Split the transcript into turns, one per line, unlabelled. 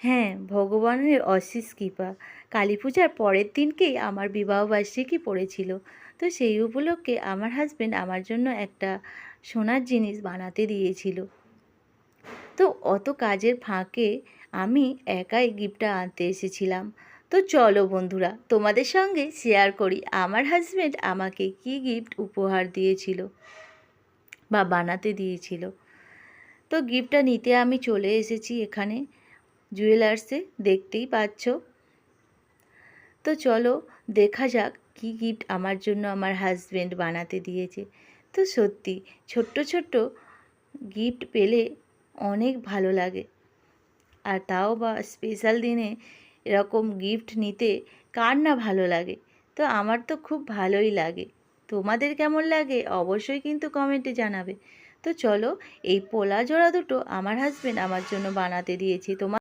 হ্যাঁ, ভগবানের অশেষ কৃপা। কালী পূজার পরের দিনকেই আমার বিবাহবার্ষিকী পড়েছিল। তো সেই উপলক্ষে আমার হাসব্যান্ড আমার জন্য একটা সোনার জিনিস বানাতে দিয়েছিল। তো অত কাজের ফাঁকে আমি একাই গিফটটা আনতে এসেছিলাম। তো চলো বন্ধুরা, তোমাদের সঙ্গে শেয়ার করি আমার হাসব্যান্ড আমাকে কী গিফট উপহার দিয়েছিল বা বানাতে দিয়েছিল। তো গিফটটা নিতে আমি চলে এসেছি এখানে জুয়েলার্সে, দেখতেই পাচ্ছ। তো চলো দেখা যাক কী গিফট আমার জন্য আমার হাজব্যান্ড বানাতে দিয়েছে। তো সত্যি ছোট্ট ছোট্ট গিফট পেলে অনেক ভালো লাগে, আর তাও বা স্পেশাল দিনে এরকম গিফট নিতে কার না ভালো লাগে। তো আমার তো খুব ভালোই লাগে। তোমাদের কেমন লাগে অবশ্যই কিন্তু কমেন্টে জানাবে। তো চলো, এই পোলা জোড়া দুটো আমার হাজব্যান্ড আমার জন্য বানাতে দিয়েছে। তোমার